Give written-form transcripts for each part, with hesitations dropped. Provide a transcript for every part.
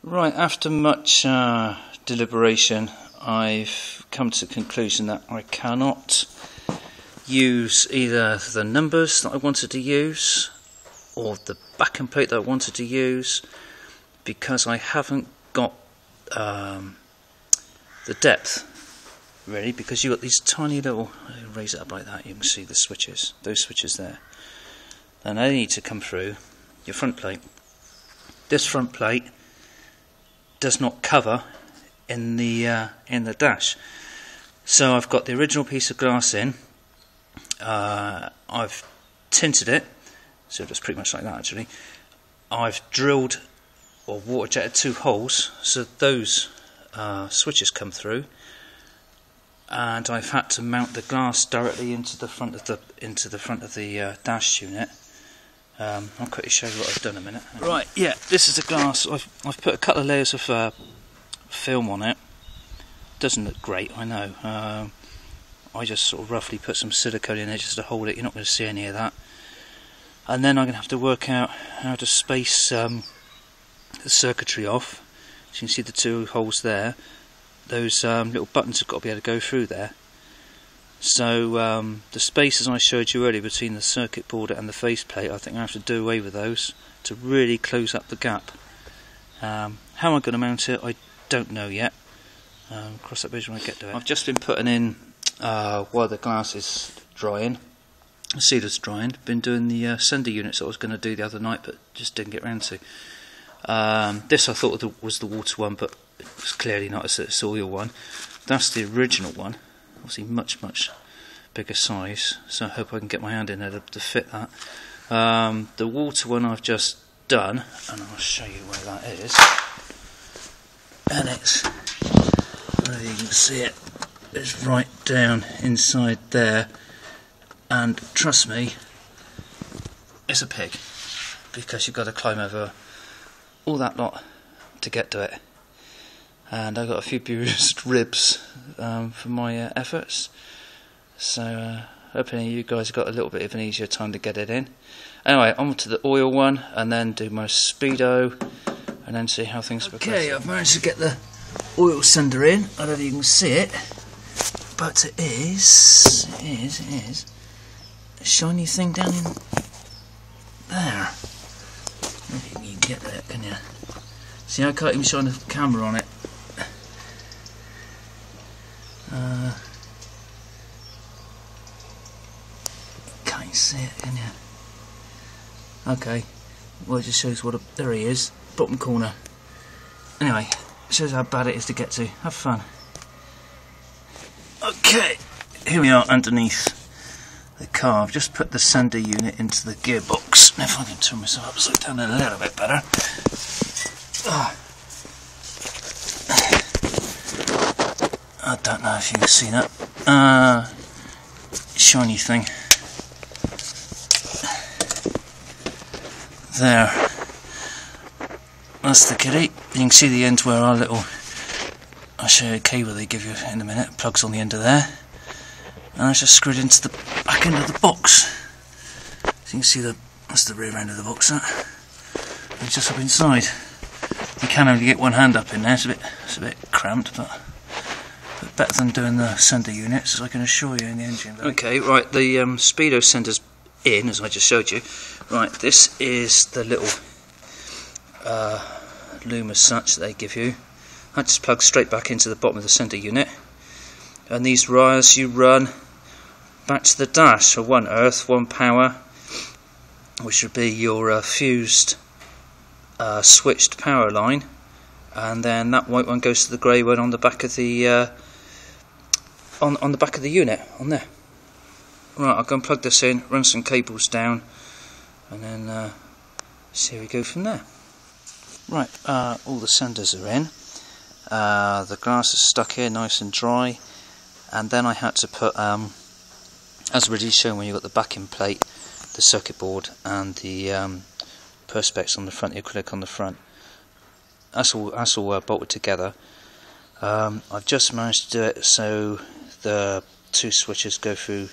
Right, after much deliberation, I've come to the conclusion that I cannot use either the numbers that I wanted to use or the backing plate that I wanted to use because I haven't got the depth really, because you've got these tiny little, raise it up like that, you can see the switches, those switches there, and they need to come through your front plate. This front plate does not cover in the dash, so I've got the original piece of glass in. I've tinted it, so it's pretty much like that actually. I've drilled or water jetted 2 holes so those switches come through, and I've had to mount the glass directly into the front of the dash unit. I'll quickly show you what I've done in a minute. Right, yeah, this is the glass. I've put a couple of layers of film on it. Doesn't look great, I know. I just sort of roughly put some silicone in it just to hold it. You're not going to see any of that. And then I'm going to have to work out how to space the circuitry off. So you can see the 2 holes there. Those little buttons have got to be able to go through there. So the spaces I showed you earlier between the circuit board and the faceplate, I think I have to do away with those to really close up the gap. How am I going to mount it? I don't know yet. Cross that bridge when I get to it. I've just been putting in while the glass is drying, the sealer's drying. Been doing the sender units that I was going to do the other night, but just didn't get round to. This I thought was the water one, but it's clearly not. It's the oil one. That's the original one. Obviously much bigger size, so I hope I can get my hand in there to fit that. The water one I've just done, and I'll show you where that is. And it's, there you can see it, it's right down inside there, and trust me, it's a pig, because you've got to climb over all that lot to get to it. And I got a few bruised ribs for my efforts, so hoping you guys have got a little bit of an easier time to get it in. Anyway, on to the oil one, and then do my speedo, and then see how things progress. Okay, I've managed to get the oil sender in. I don't know if you can see it, but it is a shiny thing down in there. Maybe you can get that, can you? See, I can't even shine the camera on it. Can't you see it, can you? Okay, well it just shows what there he is, bottom corner. Anyway, it shows how bad it is to get to. Have fun. Okay, here we are underneath the car. I've just put the sender unit into the gearbox. Now if I can turn myself upside down a little bit better. I don't know if you can see that shiny thing there. That's the kitty. You can see the end where our little, I'll show you a cable they give you in a minute, plugs on the end of there, and that's just screwed into the back end of the box. So you can see that's the rear end of the box, that. And it's just up inside. You can only get one hand up in there, it's a bit cramped, but better than doing the sender units, as I can assure you, in the engine bay. Okay, right, the speedo sender's in, as I just showed you. Right, this is the little loom as such that they give you. That just plugs straight back into the bottom of the sender unit, and these wires you run back to the dash. So 1 earth, 1 power, which would be your fused switched power line, and then that white one goes to the grey one on the back of the on the back of the unit, on there. Right, I'll go and plug this in, run some cables down, and then see how we go from there. Right, all the senders are in. The glass is stuck here, nice and dry, and then I had to put, as already shown when you've got the backing plate, the circuit board, and the perspex on the front, the acrylic on the front. That's all bolted together. I've just managed to do it so the 2 switches go through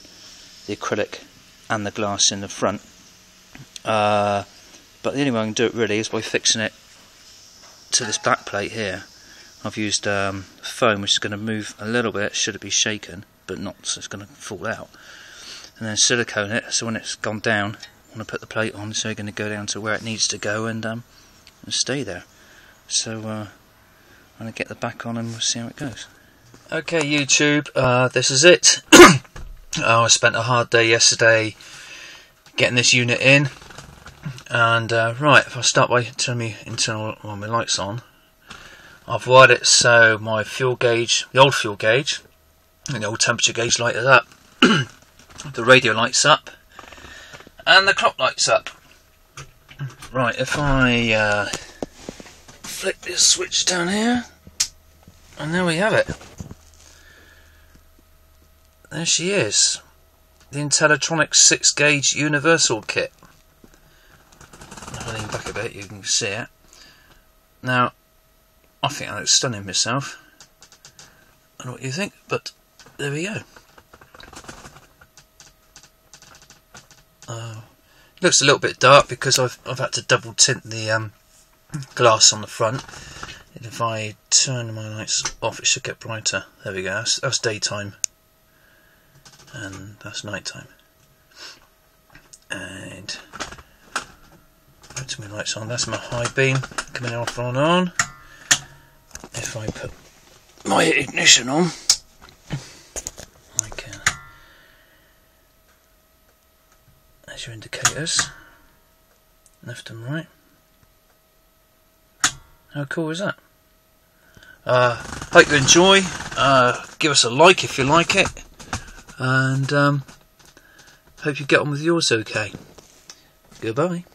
the acrylic and the glass in the front. But the only way I can do it really is by fixing it to this back plate here, I've used foam, which is going to move a little bit should it be shaken, but not so it's going to fall out. And then silicone it, so when it's gone down, I want to put the plate on, so you're going to go down to where it needs to go and stay there. So I'm going to get the back on and we'll see how it goes. Okay, YouTube, this is it. I spent a hard day yesterday getting this unit in, and right, if I start by turning my lights on, I've wired it so my fuel gauge, the old fuel gauge, and the old temperature gauge light is up, the radio lights up, and the clock lights up. Right, if I flick this switch down here, and there we have it. There she is, the Intellitronic 6 gauge universal kit. If I lean back a bit, you can see it. Now, I think that looks stunning myself. I don't know what you think, but there we go. It looks a little bit dark because I've had to double tint the glass on the front. And if I turn my lights off, it should get brighter. There we go. That's daytime. And that's night time. And put my lights on. That's my high beam coming off on. If I put my ignition on, I can. There's your indicators, left and right. How cool is that? Hope you enjoy. Give us a like if you like it. And hope you get on with yours okay. Goodbye.